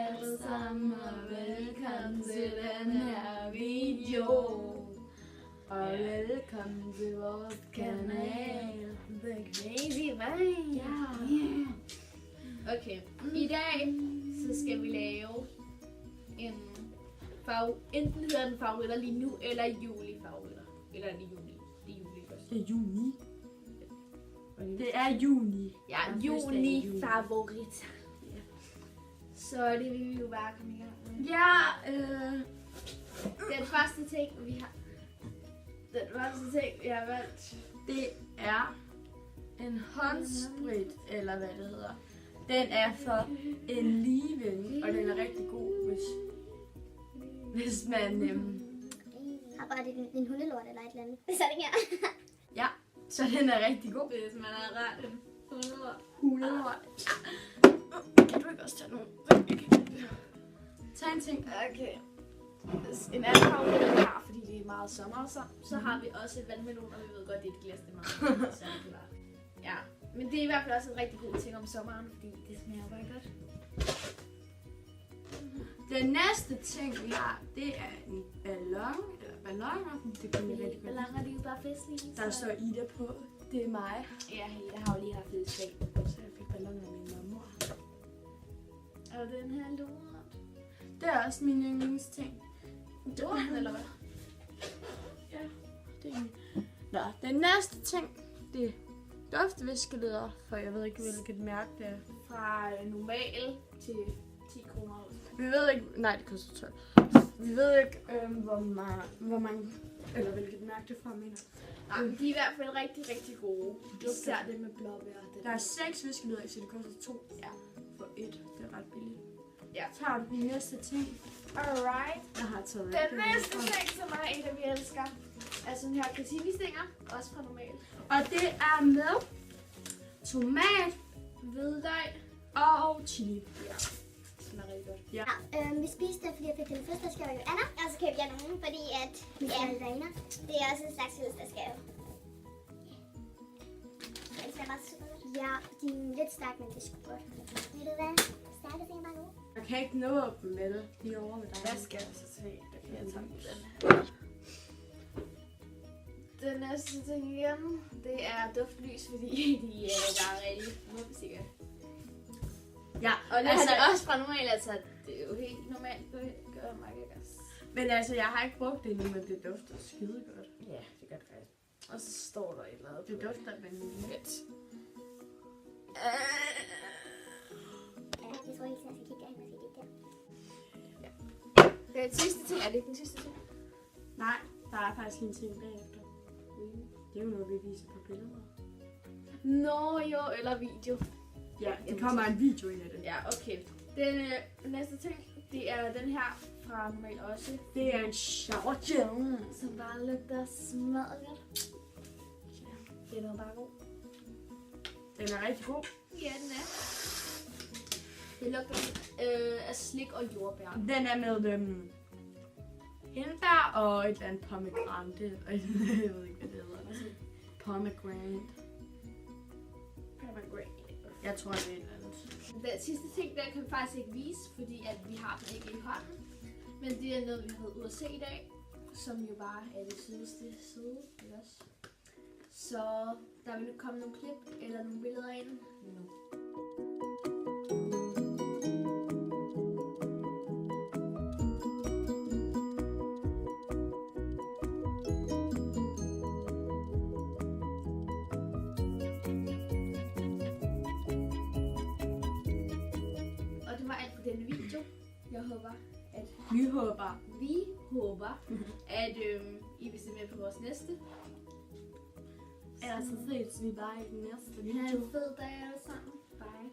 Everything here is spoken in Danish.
alle sammen, og velkommen til den her video. Og velkommen til vores kanal, The Crazy Mind. Ja. Okay, i dag så skal vi lave en enten hedder den favoritter lige nu, eller julefavoritter. Eller er det juli? Det er juli først. Det er juni. Det er juni. Ja, juni-favoritter. Ja. Så det vil vi jo bare komme i gang med. Ja, Den første ting, vi har valgt, det er en håndsprit, eller hvad det hedder. Den er for en leave-in, og den er rigtig god, hvis man har bare en hundelort eller et eller andet. Så er det her. Ja, så den er rigtig god. hvis man har ret en Hundelort. Kan du ikke også tage nogle? Tag en ting. Okay. En anden favorit, vi har, fordi det er meget sommer, så har vi også et vandmelon, og vi ved godt, det er et glas, det er meget sommer. Ja, men det er i hvert fald også en rigtig god ting om sommeren, fordi det smager bare godt. Den næste ting, vi har, det er en ballon. Eller balloner. Det kunne jeg rigtig godt. Balloner, de er jo bare festlige. Der står Ida på. Det er mig. Ja, jeg har jo lige haft lidt svag. Så jeg fik balloner af min mamma. Og den her lort. Det er også min yndlingsting. Lorten, eller hvad? Ja, det er min. Nå, den næste ting, det er duftviskeleder, for jeg ved ikke, hvilket mærke det er. Fra normal til 10 kroner. Vi ved ikke, nej, det koster 12. Vi ved ikke, hvor mange, eller hvilket mærke det er fra, mener. Nej, men de er i hvert fald rigtig, rigtig gode. Især det med blåbær. Der er 6 viskeleder, så det koster 2 for 1. Det er ret billigt. Ja. Så har du den næste ting. Alright. Jeg har taget Den næste ting, som er en af vi elsker, er sådan her gratinis-stænger, også fra normal. Og det er med tomat, Hvidløg og chili. Ja, den er rigtig godt. Ja. Vi spiste det, fordi jeg fik den fødselsdagsgave i Anna. Og så købte jeg nogen, fordi at det er også en slags fødselsdagsgave. Det smager bare super godt. Ja, de er lidt stærke, men det er sgu godt. Ved du hvad? Stærke ting er bare gode. Jeg kan ikke nå dem med det. De er over med dig. Hvad skal jeg så tage? Der kan jeg tage den her. Den næste ting igen, det er duftlys, fordi de er bare rigtig mumsikker. Ja, Og det altså, har de også fra normalt, altså det er jo helt normalt, det gør meget gas. Men altså, jeg har ikke brugt det endnu, men det dufter skide godt. Ja, det gør det faktisk. Og så står der et eller andet. Det dufter vaniljelet. Ja, det tror jeg ikke, jeg skal kigge ind og se det der. Den sidste ting, er det ikke den sidste ting? Nej, der er faktisk en ting bagefter. Det er jo noget, vi viser på billeder. Nå jo, eller video. Ja, det kommer en video ind af det. Ja, okay. Den næste ting, det er den her fra normal også. Det er en shower gel. Som bare lugter smadret godt. Den er bare god. Den er rigtig god. Ja, den er. Det lugter af slik og jordbær. Den er med hindbær og et eller andet pomegranate. Jeg ved ikke, hvad det hedder. Pomegranate. Jeg tror, det er et eller andet. Den sidste ting, den kan vi faktisk ikke vise, fordi at vi har den ikke i hånden. Men det er noget, vi har været ude at se i dag, som jo bare er det sødeste side, ikke også? Så der vil nu komme nogle klip eller nogle billeder ind nu. Denne video. Vi håber, at I vil se med på vores næste. ellers så ses vi bare i den næste Ha' video. en fed dag alle sammen. Bye.